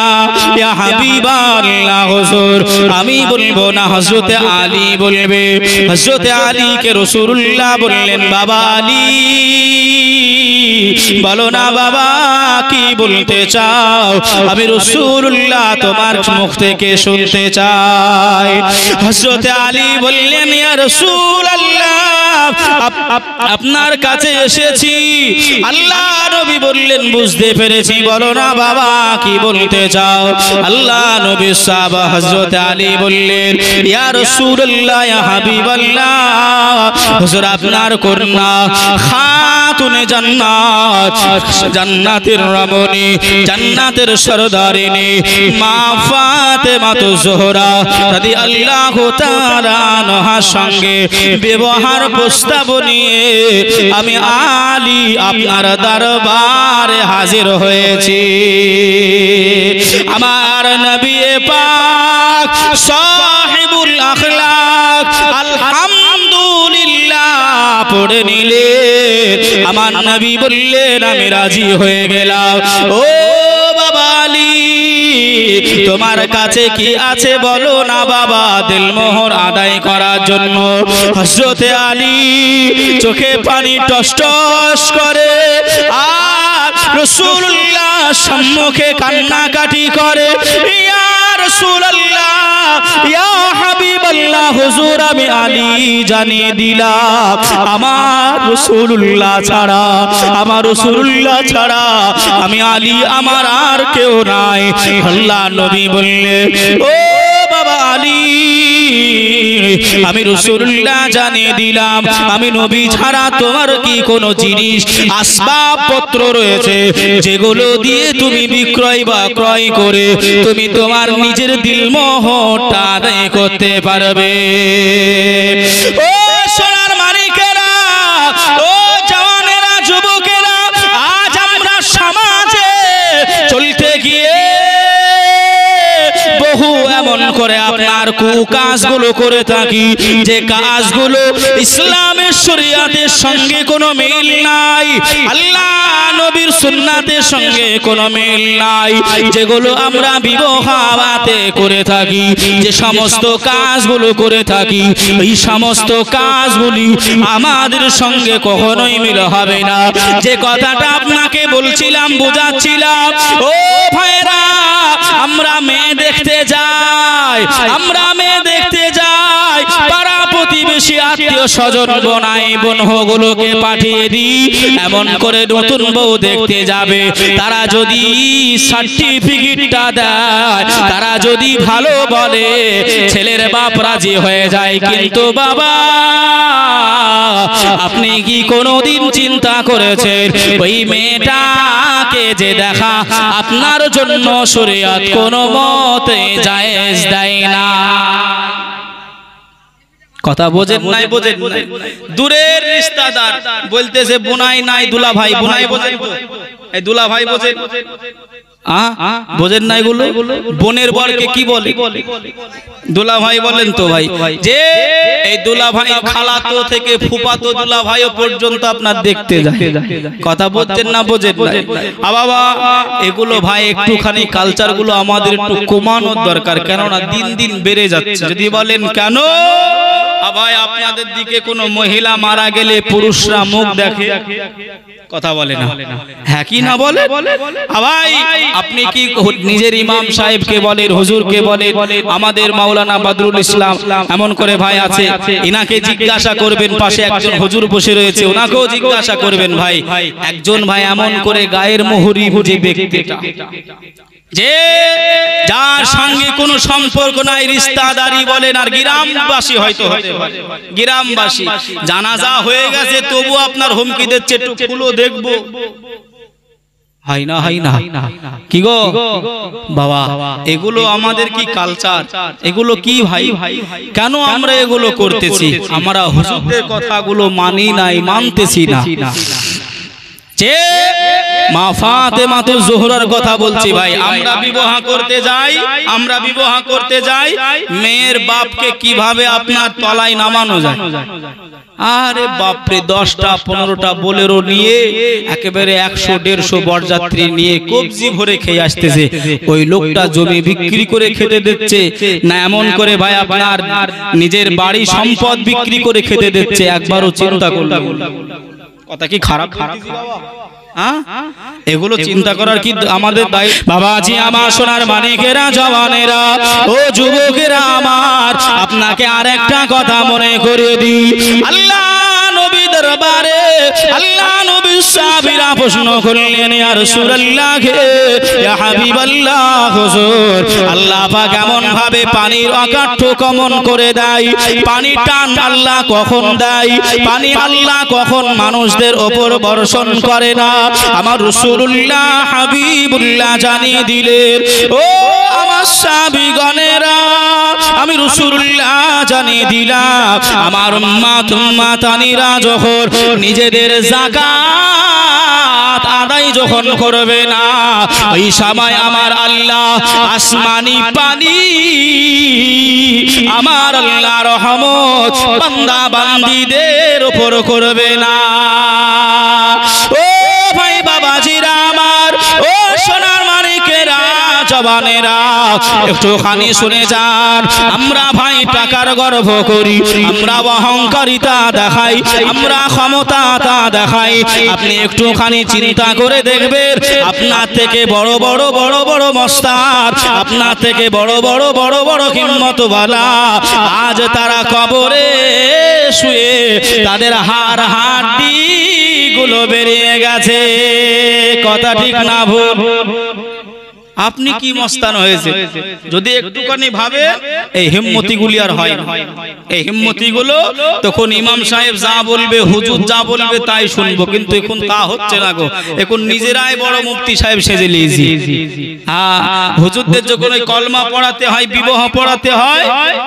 ইয়া হাবিবাল্লাহ হুজুর, আমি বলবো না, হযরত আলী বলবে। হযরত আলীকে রাসূলুল্লাহ বললেন, বাবা আলী, বলো না বাবা, কি বলতে চাও, আমি রাসূলুল্লাহ তোমার মুখ থেকে শুনতে চাই। হযরত আলী বললেন, ইয়া রাসূলুল্লাহ, আপনার কাছে এসেছি। আল্লাহ নবী বললেন, বুঝতে পেরেছি, বলো না বাবা, কি বলতে চাও। আল্লাহ নবী সাহাবা হযরত আলী বললেন, ইয়া রাসূলুল্লাহ, ইয়া হাবিবাল্লাহ, হুজুর আপনার কন্যা খাতুনে জান্নাত, জান্নাতের রমণী, জান্নাতের সরদারিনী মা ফাতেমা জোহরা রাদিয়াল্লাহু তাআলা আনহার সঙ্গে বিবাহের প্রস্তাব নিয়ে আমি আলী আপনার দরবারে হাজির হয়েছি। আমার নবী পাক সাহিবুল আখলাক আলহামদুলিল্লাহ পড়ে নিলেন। আমার নবী বললেন, আমি রাজি হয়ে গেলাম। ও বাবা আলী, তোমার কাছে কি আছে বলো না বাবা, দিলমোহর আদায় করার জন্য। হযরত আলী চোখে পানি টস টস করে আর রাসূলুল্লাহ সম্মুখে কান্নাকাটি করে। ইয়া রাসূলুল্লাহ, ইয়া হাবিবাল্লাহ হুজুর, আমি আলী জানিয়ে দিলাম, আমার রাসূলুল্লাহ ছাড়া, আমার রাসূলুল্লাহ ছাড়া আমি আলী, আমার আর কেউ নাই। আল্লাহ নবী বললেন, ও বাবা আলী, আমি রাসূলুল্লাহ জানিয়ে দিলাম, আমি নবী ছাড়া তোমার কি কোনো জিনিস আসবাবপত্র রয়েছে যেগুলো দিয়ে তুমি বিক্রয় বা ক্রয় করে তুমি তোমার নিজের দিলমোহরটা আদায় করতে পারবে। ও সোনার মানিকেরা, ও জওয়ানেরা, যুবকেরা, আজ আমরা সমাজে চলতে গিয়ে বহু এমন করে আপনার কুকাজগুলো করে থাকি, যে কাজগুলো ইসলামের শরীয়তের সঙ্গে কোনো মিল নাই, আল্লাহ নবীর সুন্নাতের সঙ্গে কোনো মিল নাই, যেগুলো আমরা বিবাহতে করে থাকি, যে সমস্ত কাজগুলো করে থাকি, এই সমস্ত কাজগুলি আমাদের সঙ্গে কখনোই মিল হবে না। যে কথাটা আপনাকে বলছিলাম, বোঝাচ্ছিলাম, ও ভাইরা, আমরা মেয়ে দেখতে যাই, আমরা মেয়ে দেখতে যাই, পাড়া প্রতিবেশী আত্মীয় স্বজন বোনাই বোনগুলোকে পাঠিয়ে দিই, এমন করে নতুন বউ দেখতে যাবে, তারা যদি সার্টিফিকেটটা দেয়, তারা যদি ভালো বলে, ছেলের বাপ রাজি হয়ে যায়। কিন্তু বাবা, আপনি কি কোনোদিন চিন্তা করেছেন ওই মেয়েটাকে যে দেখা আপনার জন্য শরীয়ত কোনো মতে জায়েজ দেয় না? কথা বোঝেন নাই, বোঝেন নাই? দূরের রিশতেদার বলতেছে বোনাই নাই, দুলা ভাই, বোনাই বোঝেন তো? এই দুলা ভাই বোঝেন? বোঝেন না এগুলো? বোনের বরকে কি বলে? দুলা ভাই বলেন তো ভাই, যে এই দুলা ভাই খালাতো থেকে ফুফাতো দুলা ভাই পর্যন্ত আপনার দেখতে যায়। কথা বলছেন না বোঝেন না? বাবা এগুলো ভাই একটুখানি কালচার গুলো আমাদের একটু কমানোর দরকার, কেননা দিন দিন বেড়ে যাচ্ছে। যদি বলেন কেন ভাই, আপনাদের দিকে কোনো মহিলা মারা গেলে পুরুষরা মুখ দেখে, কথা বলে না, হ্যাঁ কি না বলে? ভাই আপনি কি নিজের ইমাম সাহেবকে বলেন, হুজুরকে বলেন, আমাদের মাওলানা বদরুল ইসলাম এমন করে ভাই আছে, ইনাকে জিজ্ঞাসা করবেন, পাশে একজন হুজুর বসে রয়েছে, ওনাকেও জিজ্ঞাসা করবেন। ভাই একজন ভাই এমন করে গায়ের মোহরি বুঝে ব্যক্তিটা, যে যার সঙ্গে কোনো সম্পর্ক নাই, রিস্তাদারি বলেন, আর গ্রামবাসী হয়তো গ্রামবাসী জানাজা হয়ে গেছে, তবু আপনার হুমকি দিচ্ছে, একটু খুলো দেখবো। হাই না হাই না কি গো বাবা, এগুলো আমাদের কি কালচার? এগুলো কি ভাই? কেন আমরা এগুলো করতেছি? আমরা হুজুরদের কথাগুলো মানি নাই, মানতেছি না। যে মা ফাতেমাতুজ জোহরার কথা বলছি ভাই, আমরা বিবাহ করতে যাই, মেয়ের বাপকে কিভাবে আপনার তলায় নামানো যায়। আরে বাপরে, 10টা 15টা বোলেরো নিয়ে একেবারে 100-150 বরযাত্রী নিয়ে কবজি ভরে খেয়ে আসতেছে। ওই লোকটা জমি বিক্রি করে খেতে দিচ্ছে না, এমন করে ভাই আপনার নিজের বাড়ি সম্পদ বিক্রি করে খেতে দিচ্ছে। একবারও চিন্তা করলাম, কথা কি খারাপ? এগুলো চিন্তা করার কি আমাদের দায়িত্ব? বাবাজি আমার সোনার মানিকেরা, জওয়ানেরা, ও যুবকেরা আমার, আপনাকে আরেকটা কথা মনে করিয়ে দিই। আল্লাহ নবী দরবারে আল্লাহ নবী সাহাবীরা প্রশ্ন করলেন, ইয়া রাসূলুল্লাহ, ইয়া হাবিবাল্লাহ, হুজুর আল্লাহ পাক এমন ভাবে পানির অকাঠ্য কমন করে দেয়, পানি টান আল্লাহ কখন দেয়, পানি আল্লাহ কখন মানুষদের উপর বর্ষণ করে না, আমার রাসূলুল্লাহ হাবিবুল্লাহ জানিয়ে দিলেন। ও আমার সাহাবীগণেরা, আমি রাসূলুল্লাহ জানিয়ে দিলাম, আমার উম্মাতানিরা যখন নিজেদের যাকাত আদায় যখন করবে না, ওই সময় আমার আল্লাহ আসমানি পানি, আমার আল্লাহ রহমত বান্দা বান্দীদের উপর করবে না। ও ভাই বাবাজিরা আমার, ও সোনার মানিকেরা, জওয়ানেরা, একটুখানি শুনে যান। আমরা ভাই টাকার গর্ব করি, আমরা অহংকারিতা দেখাই, আমরা ক্ষমতাটা দেখাই। আপনি একটুখানি চিন্তা করে দেখবেন, আপনার থেকে বড় বড় বড় বড় মস্তার, আপনার থেকে বড় বড় বড় বড় কিম্মতওয়ালা, আজ তারা কবরে শুয়ে তাদের হাড় হাড্ডি গুলো বেরিয়ে গেছে। কথা ঠিক না ভুল? আপনি কি মস্তান হয়েছে? যদি একটুখানি ভাবে, এই হিম্মতিগুলি আর হয় না। এই হিম্মতিগুলো তখন ইমাম সাহেব যা বলবে, হুজুর যা বলবে তাই শুনবো, কিন্তু এখন তা হচ্ছে না গো। এখন নিজেরাই বড় মুফতি সাহেব সেজে লিয়েছি। হুজুরদের যখন ওই কলমা পড়াতে হয়, বিবাহ পড়াতে হয়,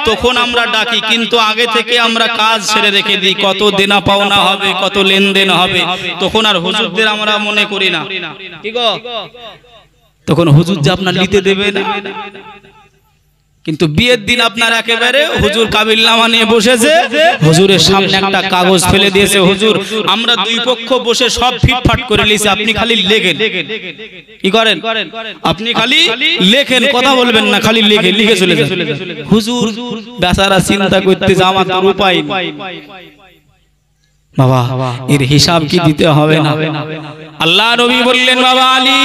তখন আমরা ডাকি, কিন্তু আগে থেকে আমরা কাজ ছেড়ে রেখে দিই, কত দেনা পাওনা হবে, কত লেনদেন হবে, তখন আর হুজুরদের আমরা মনে করি না। কি গো, তখন হুজুর যে আপনার নিতে দেবে না। কিন্তু বিয়ের দিন আপনার একেবারে হুজুর কাবিলনামা নিয়ে বসেছে, হুজুরের সামনে একটা কাগজ ফেলে দিয়েছে, হুজুর আমরা দুই পক্ষ বসে সব ফিটফাট করে নিয়েছি, আপনি খালি লেখেন। কি করেন? আপনি খালি লেখেন, কথা বলবেন না, খালি লিখে চলে যান। হুজুর বেচারা চিন্তা করতেছে, আমার তো উপায় নেই। বাবা এর হিসাব কি দিতে হবে না? আল্লাহ নবী বললেন, বাবা আলী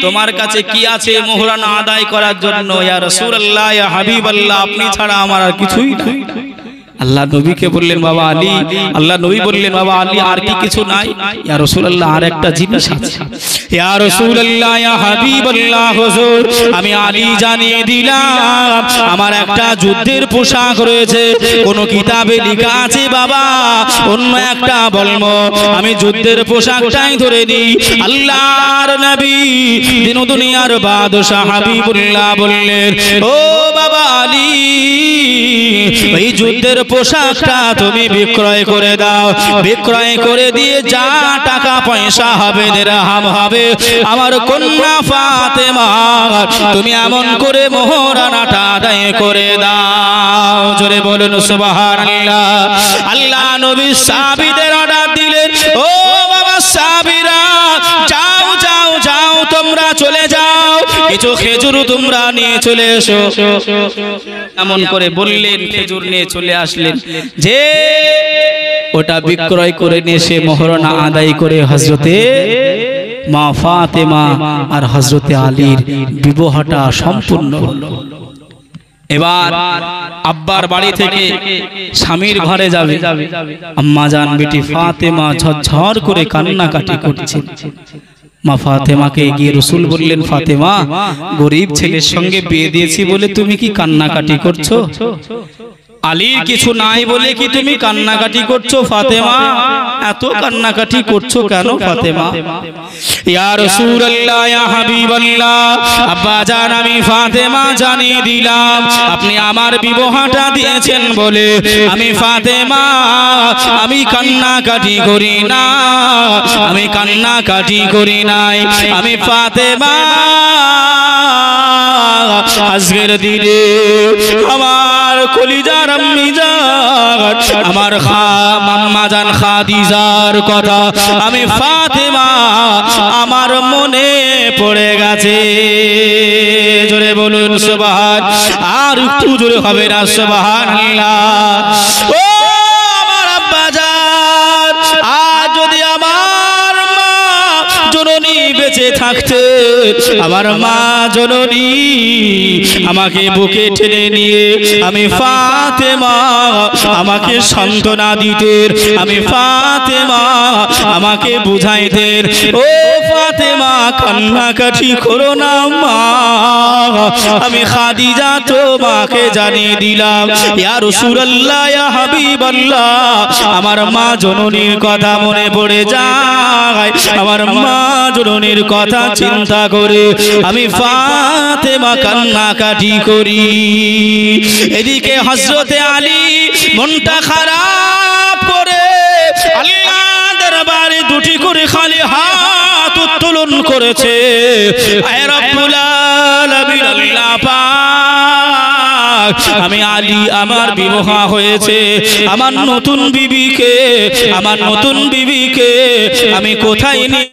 তোমার কাছে কি আছে মোহরানা আদায় করার জন্য? ইয়া রাসূলুল্লাহ, ইয়া হাবিবাল্লাহ, আপনি ছাড়া আমার আর কিছুই নাই। আল্লাহ নবীকে বললেন, বাবা আলী, আল্লাহ নবী বললেন, বাবা আলী আর কি কিছু নাই? ইয়া রাসূলুল্লাহ, আর একটা জিনিস আছে। ইয়া রাসূলুল্লাহ, ইয়া হাবিবাল্লাহ, হুজুর আমি আলী জানিয়ে দিলাম, আমার একটা যুদ্ধের পোশাক রয়েছে, কোন কিতাবে লেখা আছে বাবা অন্য একটা বলবো, আমি যুদ্ধের পোশাকটাই ধরে নিই। আল্লাহর নবী দিন দুনিয়ার বাদশা হাবিবুল্লাহ বললেন, ও বাবা আলী, এই যুদ্ধের পোশাকটা তুমি বিক্রয় করে দাও, বিক্রয় করে দিয়ে যা টাকা পয়সা হবে দিরহাম হবে আমার কন্যা ফাতেমা তুমি এমন করে মোহরানাটা আদায় করে দাও। জোরে বলুন সুবহানাল্লাহ। আল্লাহ নবী সাহাবীদের অর্ডার দিলেন, ও বাবা সাহাবীরা যাও যাও যাও তোমরা চলে যাও, কিছু খেজুর তোমরা নিয়ে চলে এসো। এমন করে বললেন, খেজুর নিয়ে চলে আসলেন, যে ওটা বিক্রয় করে নিয়ে সে মোহরানা আদায় করে হযরতে মা ফাতেমা আর হযরতে আলীর বিবাহটা সম্পূর্ণ হলো। এবার আব্বার বাড়ি থেকে স্বামীর ঘরে যাবে, আম্মা জান বেটি ফাতেমা ঝরঝর করে কান্নাকাটি করছে। মা ফাতেমাকে গিয়ে রাসূল বললেন, ফাতেমা গরিব ছেলের সঙ্গে বিয়ে দিয়েছি বলে তুমি কি কান্নাকাটি করছো? আলীর কিছু নাই বলে কি তুমি কান্নাকাটি করছো ফাতেমা? এত কান্নাকাটি করছো কেন ফাতেমা? ইয়া রাসূলুল্লাহ ইয়া হাবিবাল্লাহ, আব্বা জান আমি ফাতেমা জানিয়ে দিলাম আপনি আমার বিবাহটা দিয়েছেন বলে আমি ফাতেমা আমি কান্নাকাটি করি না, আমি কান্নাকাটি করি নাই। আমি ফাতেমা আজকের দিনে আমার কলিজার আম্মি জান আমার আম্মা জান খাদিজার কথা আমি ফাতেমা আমার মনে পড়ে গেছে। জোরে বলুন সুবহান, আর একটু জোরে হবে না সুবহানাল্লাহ। ও আমার আব্বা জান, আজ যদি আমার মা জননী বেঁচে থাকতে, আমার মা জননী আমাকে বুকে টেনে নিয়ে আমি ফাতেমা আমাকে সান্ত্বনা দিতেন, আমি ফাতেমা আমাকে বুঝাইতেন, ও ফাতেমা কান্নাকাটি করো না মা, আমি খাদিজা তোমাকে জানিয়ে দিলাম ইয়া রাসূলুল্লাহ ইয়া হাবিবাল্লাহ আমার মা জননীর কথা মনে পড়ে যায়, আমার মা জননীর কথা চিন্তা করে আমি ফাতেমা কান্নাকাটি করি। এদিকে হযরতে আলী মনটা খারাপ করে আল্লাহর দরবারে দুটি করে খালি হাত উত্তোলন করেছে, আয় রব্বুল আলামিন আল্লাহ পাক আমি আলী আমার বিবাহ হয়েছে, আমার নতুন বিবিকে আমি কোথায় নিয়ে